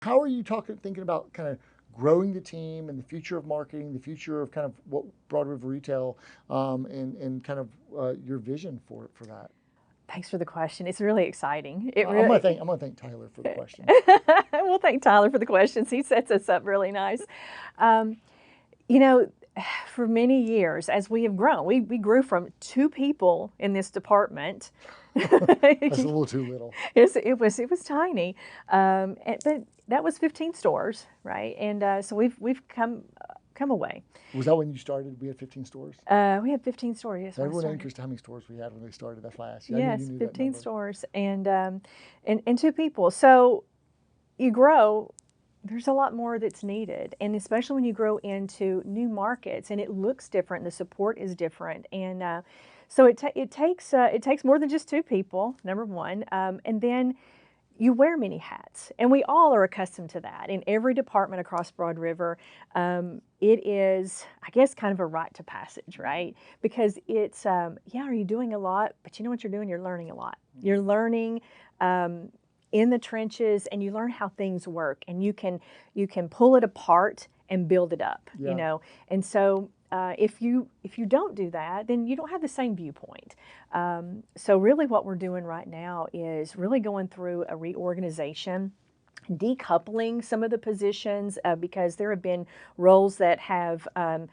How are you thinking about kind of growing the team and the future of marketing, the future of kind of what Broad River Retail, and kind of your vision for that? Thanks for the question. It's really exciting. It I'm gonna really. thank Tyler for the question. We'll thank Tyler for the questions. He sets us up really nice. Um, you know, for many years, as we have grown, we grew from 2 people in this department. That's a little too little. It was tiny, but that was 15 stores, right? And so we've come away. Was that when you started? We had 15 stores. We had 15 stores. Yes, when I Everyone started. anchors to how many stores we had when they started. That's why I asked you. I knew you Yes, knew that 15 number. stores and 2 people. So you grow, there's a lot more that's needed, and especially when you grow into new markets and it looks different, the support is different, and so it takes more than just 2 people. Number one, and then you wear many hats, and we all are accustomed to that in every department across Broad River. It is, I guess, kind of a rite to passage, right? Because it's, yeah, are you doing a lot? But you know what you're doing? You're learning a lot. You're learning in the trenches, and you learn how things work, and you can pull it apart and build it up, Yeah. And so if you don't do that, then you don't have the same viewpoint. So really, what we're doing right now is really going through a reorganization, decoupling some of the positions, because there have been roles that have, mine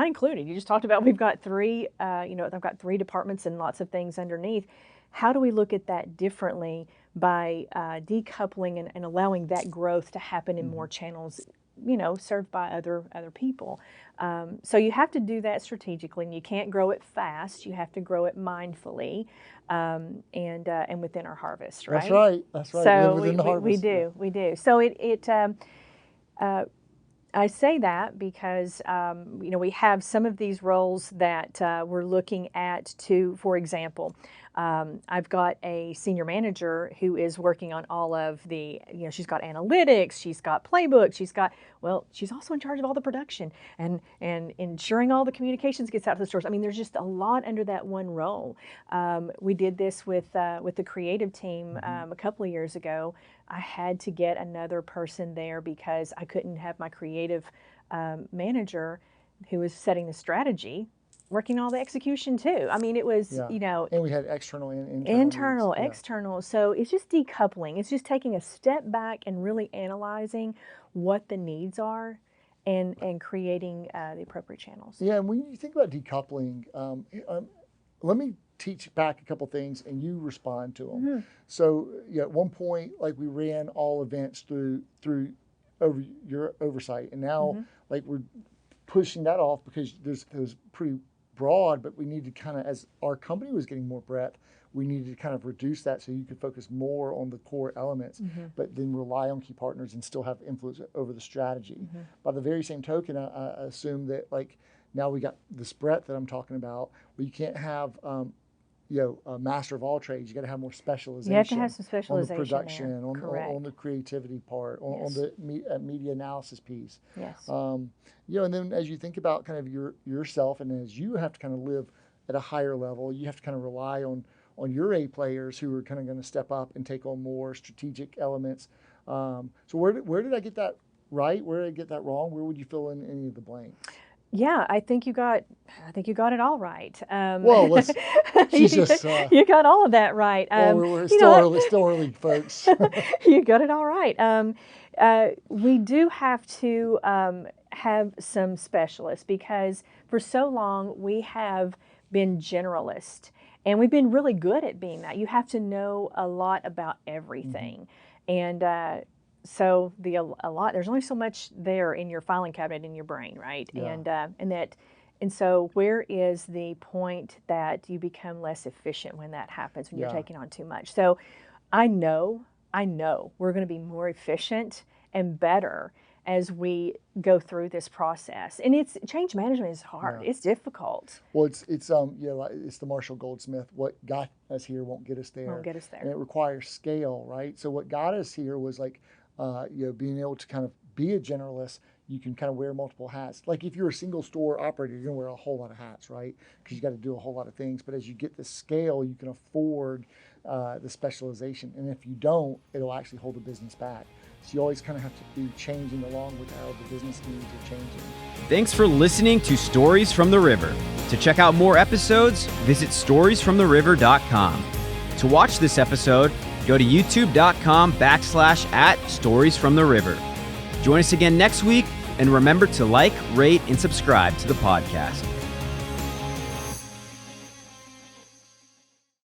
included. You just talked about we've got three, I've got 3 departments and lots of things underneath. How do we look at that differently by decoupling and allowing that growth to happen in more channels, served by other people? So you have to do that strategically, and you can't grow it fast. You have to grow it mindfully, and within our harvest, right? That's right. That's right. So Live within the harvest. we do. So I say that because we have some of these roles that we're looking at. For example, I've got a senior manager who is working on all of the, she's got analytics, she's got playbook, she's also in charge of all the production and ensuring all the communications gets out to the stores. I mean, there's just a lot under that one role. We did this with the creative team a couple of years ago. I had to get another person there because I couldn't have my creative manager, who was setting the strategy, working all the execution too. I mean, it was, Yeah. And we had external and internal needs. Yeah. external. So it's just decoupling. It's just taking a step back and really analyzing what the needs are, and creating the appropriate channels. Yeah, and when you think about decoupling, let me teach back a couple things, and you respond to them. So, at one point, like, we ran all events through over your oversight, and now like we're pushing that off because it was pretty broad, but we needed to kind of, as our company was getting more breadth, we needed to kind of reduce that so you could focus more on the core elements, but then rely on key partners and still have influence over the strategy. By the very same token, I assume that, like, now we got this breadth that I'm talking about, where you can't have a master of all trades. You got to have more specialization. You have to have some specialization on the production, there. on the creativity part, on Yes. the media analysis piece. Yes. And then as you think about kind of yourself, and as you have to kind of live at a higher level, you have to kind of rely on your A players who are kind of going to step up and take on more strategic elements. So where did I get that right? Where did I get that wrong? Where would you fill in any of the blanks? Yeah, I think you got it all right. Well, let's. She's just. You got all of that right. We're still early, folks. You got it all right. We do have to have some specialists, because for so long we have been generalist, and we've been really good at being that. You have to know a lot about everything, and so there's only so much there in your filing cabinet in your brain, right? Yeah. And so where is the point that you become less efficient when that happens, when you're taking on too much? So I know we're going to be more efficient and better as we go through this process. And change management is hard. Yeah. It's difficult. Well, it's the Marshall Goldsmith. What got us here won't get us there. Won't get us there. And it requires scale, right? So what got us here was, like, being able to kind of be a generalist. You can kind of wear multiple hats. Like, if you're a single store operator, you're gonna wear a whole lot of hats, right? Because you got to do a whole lot of things. But as you get the scale, you can afford the specialization. And if you don't, it'll actually hold the business back. So you always kind of have to be changing along with how the business needs are changing. Thanks for listening to Stories from the River. To check out more episodes, visit storiesfromtheriver.com. To watch this episode, go to youtube.com/@storiesfromtheriver. Join us again next week, and remember to like, rate, and subscribe to the podcast.